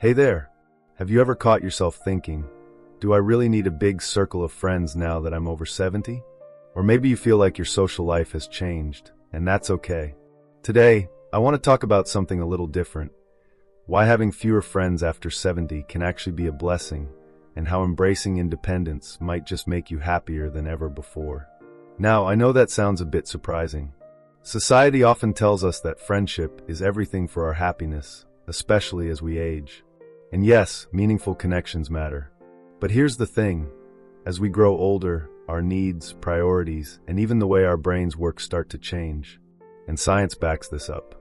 Hey there! Have you ever caught yourself thinking, do I really need a big circle of friends now that I'm over 70? Or maybe you feel like your social life has changed, and that's okay. Today, I want to talk about something a little different. Why having fewer friends after 70 can actually be a blessing, and how embracing independence might just make you happier than ever before. Now, I know that sounds a bit surprising. Society often tells us that friendship is everything for our happiness, especially as we age. And yes, meaningful connections matter. But here's the thing. As we grow older, our needs, priorities, and even the way our brains work start to change. And science backs this up.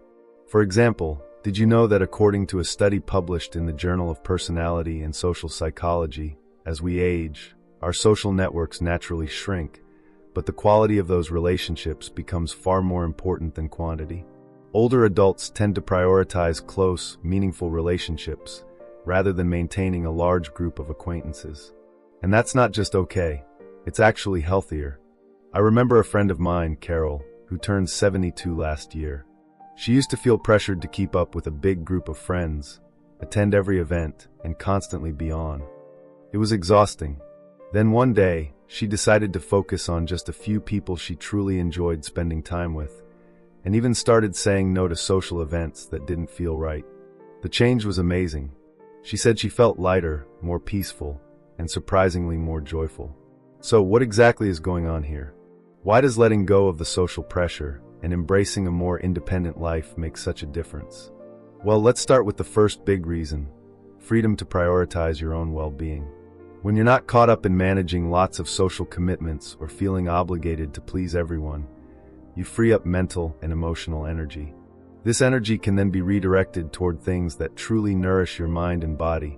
For example, did you know that according to a study published in the Journal of Personality and Social Psychology, as we age, our social networks naturally shrink, but the quality of those relationships becomes far more important than quantity? Older adults tend to prioritize close, meaningful relationships, rather than maintaining a large group of acquaintances. And that's not just okay, it's actually healthier. I remember a friend of mine, Carol, who turned 72 last year. She used to feel pressured to keep up with a big group of friends, attend every event, and constantly be on. It was exhausting. Then one day, she decided to focus on just a few people she truly enjoyed spending time with, and even started saying no to social events that didn't feel right. The change was amazing. She said she felt lighter, more peaceful, and surprisingly more joyful. So what exactly is going on here? Why does letting go of the social pressure and embracing a more independent life make such a difference? Well, let's start with the first big reason: freedom to prioritize your own well-being. When you're not caught up in managing lots of social commitments or feeling obligated to please everyone, you free up mental and emotional energy. This energy can then be redirected toward things that truly nourish your mind and body,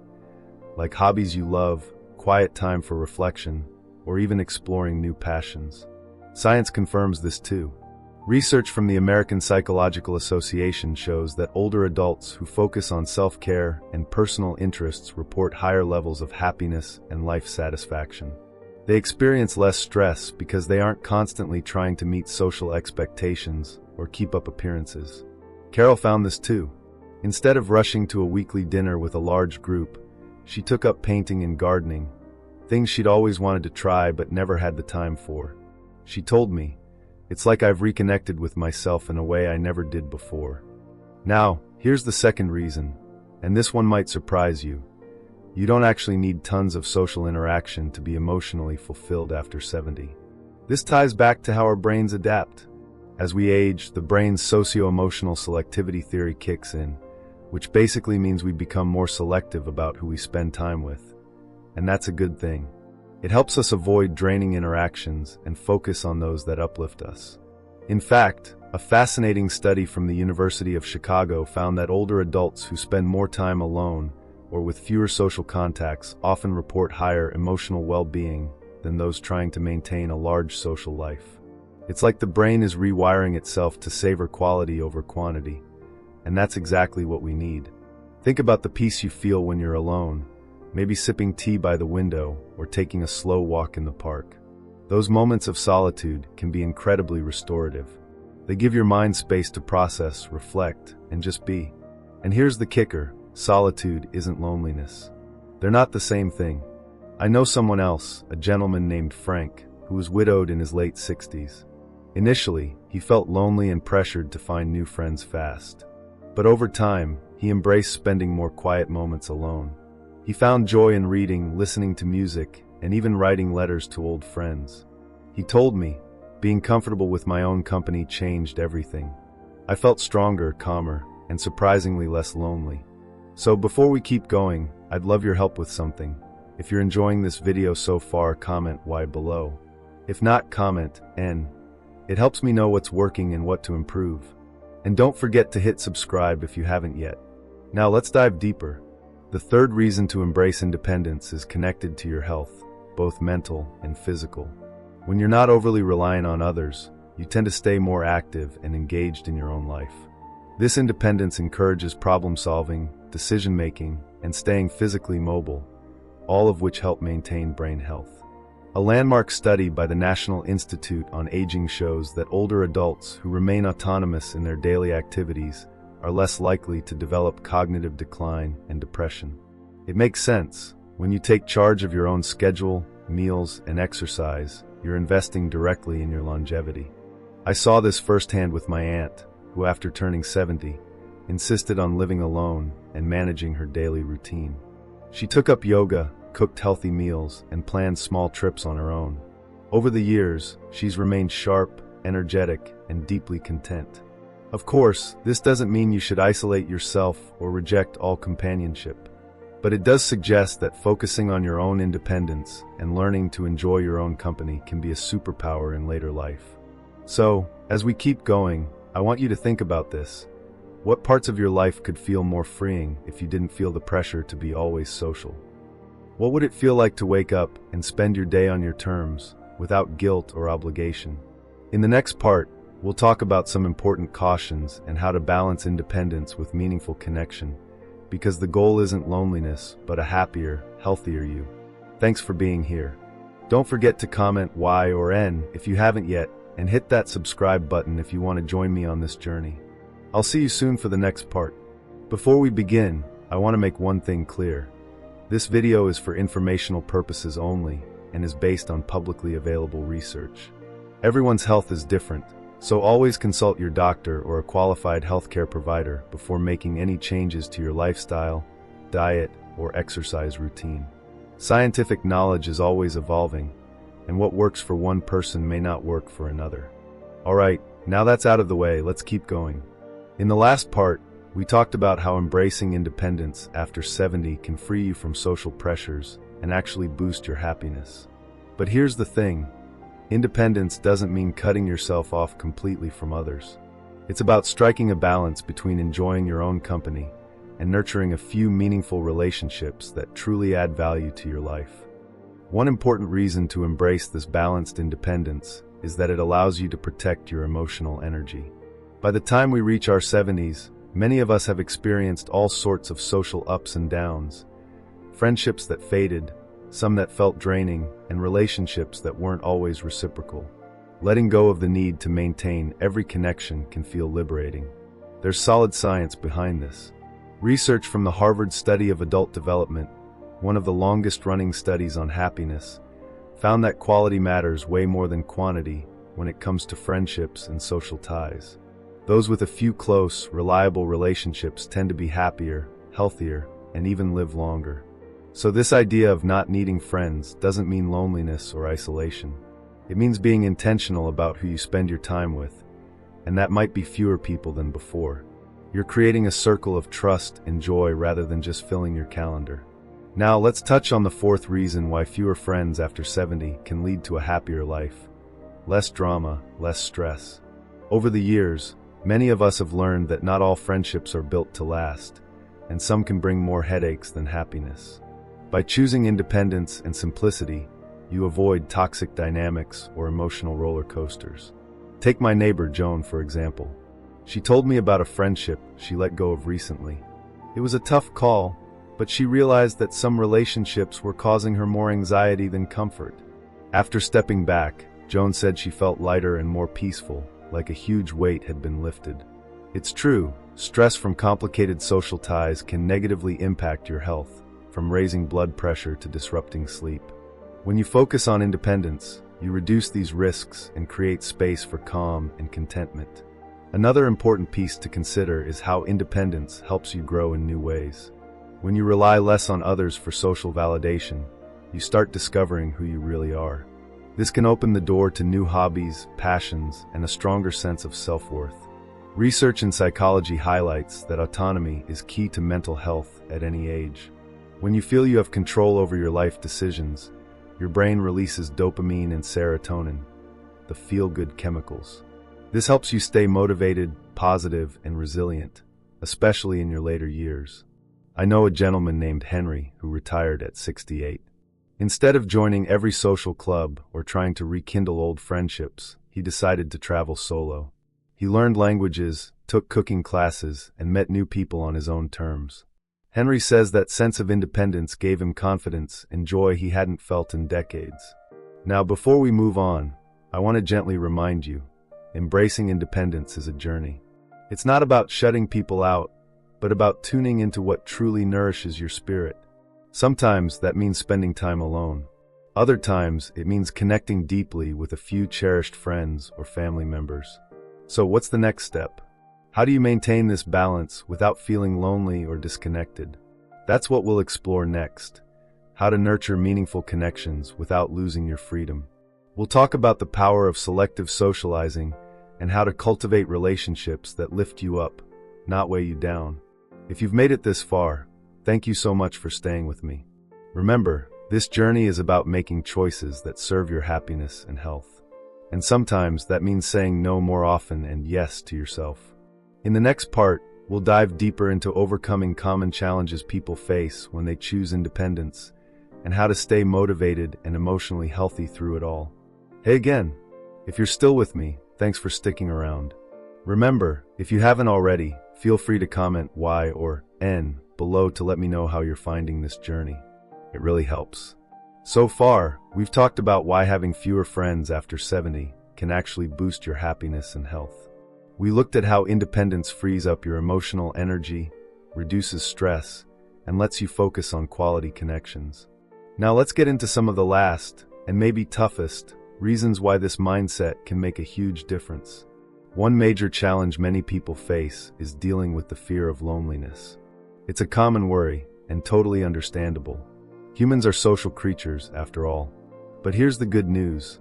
like hobbies you love, quiet time for reflection, or even exploring new passions. Science confirms this too. Research from the American Psychological Association shows that older adults who focus on self-care and personal interests report higher levels of happiness and life satisfaction. They experience less stress because they aren't constantly trying to meet social expectations or keep up appearances. Carol found this too. Instead of rushing to a weekly dinner with a large group, she took up painting and gardening, things she'd always wanted to try but never had the time for. She told me, "It's like I've reconnected with myself in a way I never did before." Now, here's the second reason, and this one might surprise you. You don't actually need tons of social interaction to be emotionally fulfilled after 70. This ties back to how our brains adapt. As we age, the brain's socio-emotional selectivity theory kicks in, which basically means we become more selective about who we spend time with. And that's a good thing. It helps us avoid draining interactions and focus on those that uplift us. In fact, a fascinating study from the University of Chicago found that older adults who spend more time alone or with fewer social contacts often report higher emotional well-being than those trying to maintain a large social life. It's like the brain is rewiring itself to savor quality over quantity, and that's exactly what we need. Think about the peace you feel when you're alone, maybe sipping tea by the window or taking a slow walk in the park. Those moments of solitude can be incredibly restorative. They give your mind space to process, reflect, and just be. And here's the kicker: solitude isn't loneliness. They're not the same thing. I know someone else, a gentleman named Frank, who was widowed in his late 60s. Initially, he felt lonely and pressured to find new friends fast. But over time, he embraced spending more quiet moments alone. He found joy in reading, listening to music, and even writing letters to old friends. He told me, "Being comfortable with my own company changed everything. I felt stronger, calmer, and surprisingly less lonely." So before we keep going, I'd love your help with something. If you're enjoying this video so far, comment Y below. If not, comment N. It helps me know what's working and what to improve. And don't forget to hit subscribe if you haven't yet. Now let's dive deeper. The third reason to embrace independence is connected to your health, both mental and physical. When you're not overly reliant on others, you tend to stay more active and engaged in your own life. This independence encourages problem-solving, decision-making, and staying physically mobile, all of which help maintain brain health. A landmark study by the National Institute on Aging shows that older adults who remain autonomous in their daily activities are less likely to develop cognitive decline and depression. It makes sense. When you take charge of your own schedule, meals, and exercise, you're investing directly in your longevity. I saw this firsthand with my aunt, who after turning 70, insisted on living alone and managing her daily routine. She took up yoga, cooked healthy meals, and planned small trips on her own. Over the years, she's remained sharp, energetic, and deeply content. Of course, this doesn't mean you should isolate yourself or reject all companionship. But it does suggest that focusing on your own independence and learning to enjoy your own company can be a superpower in later life. So, as we keep going, I want you to think about this. What parts of your life could feel more freeing if you didn't feel the pressure to be always social? What would it feel like to wake up and spend your day on your terms, without guilt or obligation? In the next part, we'll talk about some important cautions and how to balance independence with meaningful connection, because the goal isn't loneliness, but a happier, healthier you. Thanks for being here. Don't forget to comment Y or N if you haven't yet, and hit that subscribe button if you want to join me on this journey. I'll see you soon for the next part. Before we begin, I want to make one thing clear. This video is for informational purposes only and is based on publicly available research. Everyone's health is different, so always consult your doctor or a qualified healthcare provider before making any changes to your lifestyle, diet, or exercise routine. Scientific knowledge is always evolving, and what works for one person may not work for another. Alright, now that's out of the way, let's keep going. In the last part, we talked about how embracing independence after 70 can free you from social pressures and actually boost your happiness. But here's the thing. Independence doesn't mean cutting yourself off completely from others. It's about striking a balance between enjoying your own company and nurturing a few meaningful relationships that truly add value to your life. One important reason to embrace this balanced independence is that it allows you to protect your emotional energy. By the time we reach our 70s, many of us have experienced all sorts of social ups and downs. Friendships that faded, some that felt draining, and relationships that weren't always reciprocal. Letting go of the need to maintain every connection can feel liberating. There's solid science behind this. Research from the Harvard Study of Adult Development, one of the longest-running studies on happiness, found that quality matters way more than quantity when it comes to friendships and social ties. Those with a few close, reliable relationships tend to be happier, healthier, and even live longer. So this idea of not needing friends doesn't mean loneliness or isolation. It means being intentional about who you spend your time with, and that might be fewer people than before. You're creating a circle of trust and joy rather than just filling your calendar. Now let's touch on the fourth reason why fewer friends after 70 can lead to a happier life. Less drama, less stress. Over the years, many of us have learned that not all friendships are built to last, and some can bring more headaches than happiness. By choosing independence and simplicity, you avoid toxic dynamics or emotional roller coasters. Take my neighbor Joan, for example. She told me about a friendship she let go of recently. It was a tough call, but she realized that some relationships were causing her more anxiety than comfort. After stepping back, Joan said she felt lighter and more peaceful, like a huge weight had been lifted. It's true, stress from complicated social ties can negatively impact your health, from raising blood pressure to disrupting sleep. When you focus on independence, you reduce these risks and create space for calm and contentment. Another important piece to consider is how independence helps you grow in new ways. When you rely less on others for social validation, you start discovering who you really are. This can open the door to new hobbies, passions, and a stronger sense of self-worth. Research in psychology highlights that autonomy is key to mental health at any age. When you feel you have control over your life decisions, your brain releases dopamine and serotonin, the feel-good chemicals. This helps you stay motivated, positive, and resilient, especially in your later years. I know a gentleman named Henry who retired at 68. Instead of joining every social club or trying to rekindle old friendships, he decided to travel solo. He learned languages, took cooking classes, and met new people on his own terms. Henry says that sense of independence gave him confidence and joy he hadn't felt in decades. Now, before we move on, I want to gently remind you, embracing independence is a journey. It's not about shutting people out, but about tuning into what truly nourishes your spirit. Sometimes that means spending time alone. Other times it means connecting deeply with a few cherished friends or family members. So what's the next step? How do you maintain this balance without feeling lonely or disconnected? That's what we'll explore next. How to nurture meaningful connections without losing your freedom. We'll talk about the power of selective socializing and how to cultivate relationships that lift you up, not weigh you down. If you've made it this far, thank you so much for staying with me. Remember, this journey is about making choices that serve your happiness and health. And sometimes that means saying no more often and yes to yourself. In the next part, we'll dive deeper into overcoming common challenges people face when they choose independence and how to stay motivated and emotionally healthy through it all. Hey again, if you're still with me, thanks for sticking around. Remember, if you haven't already, feel free to comment Y or N below to let me know how you're finding this journey. It really helps. So far, we've talked about why having fewer friends after 70 can actually boost your happiness and health. We looked at how independence frees up your emotional energy, reduces stress, and lets you focus on quality connections. Now let's get into some of the last, and maybe toughest, reasons why this mindset can make a huge difference. One major challenge many people face is dealing with the fear of loneliness. It's a common worry, and totally understandable. Humans are social creatures, after all. But here's the good news.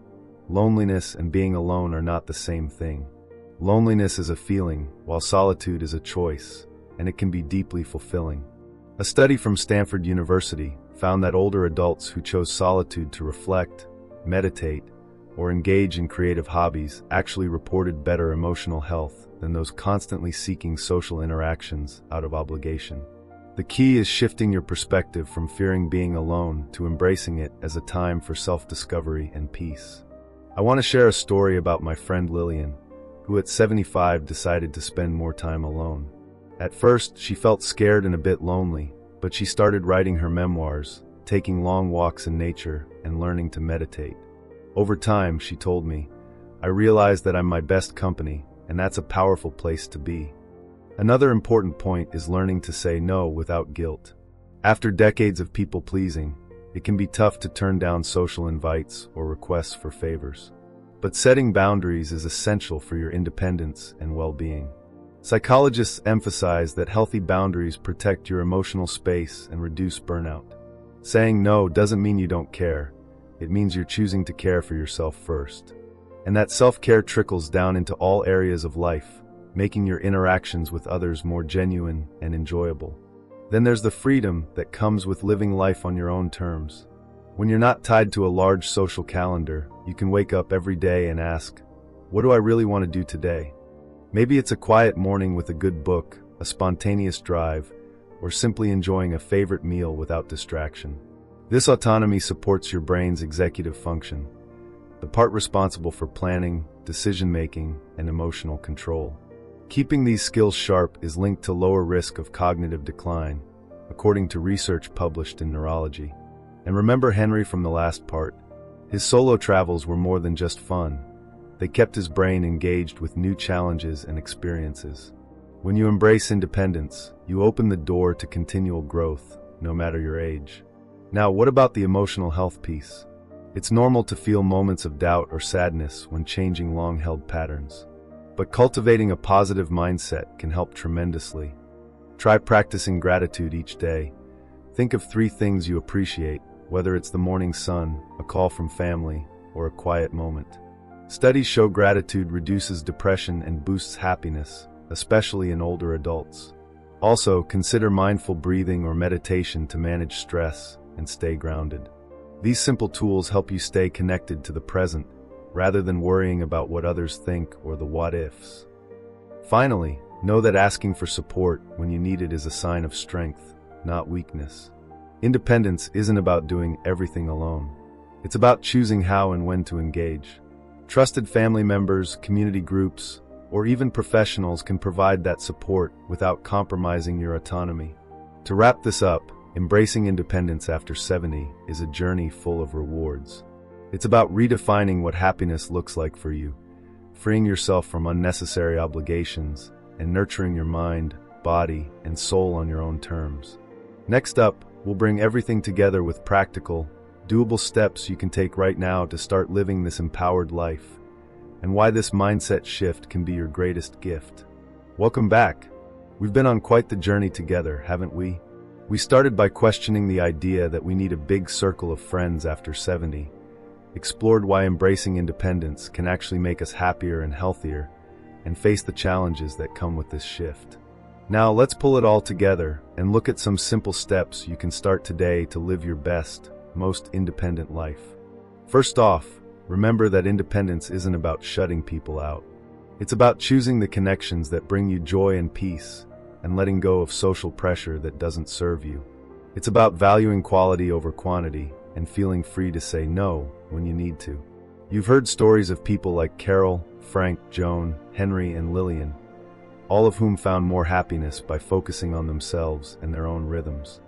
Loneliness and being alone are not the same thing. Loneliness is a feeling, while solitude is a choice, and it can be deeply fulfilling. A study from Stanford University found that older adults who chose solitude to reflect, meditate, or engage in creative hobbies actually reported better emotional health than those constantly seeking social interactions out of obligation. The key is shifting your perspective from fearing being alone to embracing it as a time for self-discovery and peace. I want to share a story about my friend Lillian, who at 75 decided to spend more time alone. At first, she felt scared and a bit lonely, but she started writing her memoirs, taking long walks in nature, and learning to meditate. Over time, she told me, I realized that I'm my best company, and that's a powerful place to be. Another important point is learning to say no without guilt. After decades of people-pleasing, it can be tough to turn down social invites or requests for favors. But setting boundaries is essential for your independence and well-being. Psychologists emphasize that healthy boundaries protect your emotional space and reduce burnout. Saying no doesn't mean you don't care. It means you're choosing to care for yourself first. And that self-care trickles down into all areas of life, making your interactions with others more genuine and enjoyable. Then there's the freedom that comes with living life on your own terms. When you're not tied to a large social calendar, you can wake up every day and ask, what do I really want to do today? Maybe it's a quiet morning with a good book, a spontaneous drive, or simply enjoying a favorite meal without distraction. This autonomy supports your brain's executive function, the part responsible for planning, decision-making, and emotional control. Keeping these skills sharp is linked to lower risk of cognitive decline, according to research published in Neurology. And remember Henry from the last part. His solo travels were more than just fun. They kept his brain engaged with new challenges and experiences. When you embrace independence, you open the door to continual growth, no matter your age. Now, what about the emotional health piece? It's normal to feel moments of doubt or sadness when changing long-held patterns. But cultivating a positive mindset can help tremendously. Try practicing gratitude each day. Think of 3 things you appreciate, whether it's the morning sun, a call from family, or a quiet moment. Studies show gratitude reduces depression and boosts happiness, especially in older adults. Also, consider mindful breathing or meditation to manage stress and stay grounded. These simple tools help you stay connected to the present, rather than worrying about what others think or the what-ifs. Finally, know that asking for support when you need it is a sign of strength, not weakness. Independence isn't about doing everything alone. It's about choosing how and when to engage. Trusted family members, community groups, or even professionals can provide that support without compromising your autonomy. To wrap this up, embracing independence after 70 is a journey full of rewards. It's about redefining what happiness looks like for you, freeing yourself from unnecessary obligations, and nurturing your mind, body, and soul on your own terms. Next up, we'll bring everything together with practical, doable steps you can take right now to start living this empowered life, and why this mindset shift can be your greatest gift. Welcome back. We've been on quite the journey together, haven't we? We started by questioning the idea that we need a big circle of friends after 70, explored why embracing independence can actually make us happier and healthier, and face the challenges that come with this shift. Now let's pull it all together and look at some simple steps you can start today to live your best, most independent life. First off, remember that independence isn't about shutting people out. It's about choosing the connections that bring you joy and peace, and letting go of social pressure that doesn't serve you. It's about valuing quality over quantity and feeling free to say no when you need to. You've heard stories of people like Carol, Frank, Joan, Henry, and Lillian, all of whom found more happiness by focusing on themselves and their own rhythms.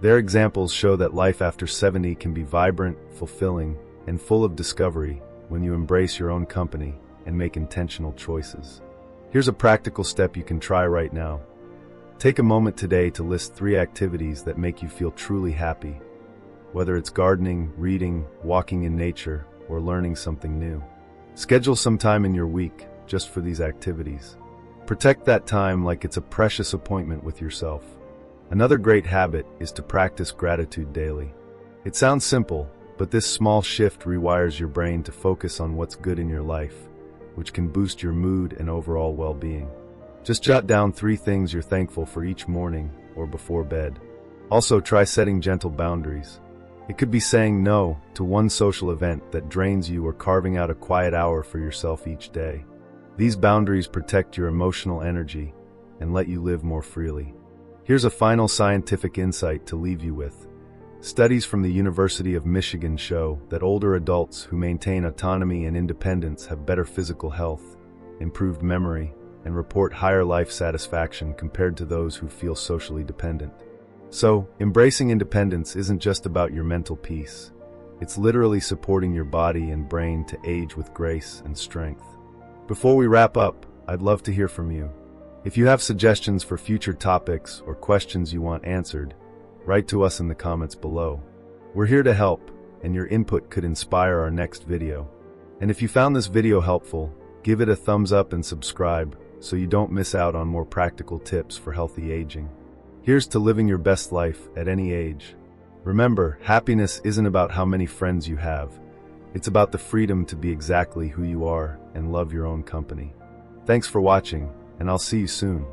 Their examples show that life after 70 can be vibrant, fulfilling, and full of discovery when you embrace your own company and make intentional choices. Here's a practical step you can try right now. Take a moment today to list 3 activities that make you feel truly happy, whether it's gardening, reading, walking in nature, or learning something new. Schedule some time in your week just for these activities. Protect that time like it's a precious appointment with yourself. Another great habit is to practice gratitude daily. It sounds simple, but this small shift rewires your brain to focus on what's good in your life, which can boost your mood and overall well-being. Just jot down 3 things you're thankful for each morning or before bed. Also, try setting gentle boundaries. It could be saying no to one social event that drains you or carving out a quiet hour for yourself each day. These boundaries protect your emotional energy and let you live more freely. Here's a final scientific insight to leave you with. Studies from the University of Michigan show that older adults who maintain autonomy and independence have better physical health, improved memory, and report higher life satisfaction compared to those who feel socially dependent. So, embracing independence isn't just about your mental peace. It's literally supporting your body and brain to age with grace and strength. Before we wrap up, I'd love to hear from you. If you have suggestions for future topics or questions you want answered, write to us in the comments below. We're here to help, and your input could inspire our next video. And if you found this video helpful, give it a thumbs up and subscribe so you don't miss out on more practical tips for healthy aging. Here's to living your best life at any age. Remember, happiness isn't about how many friends you have. It's about the freedom to be exactly who you are and love your own company. Thanks for watching, and I'll see you soon.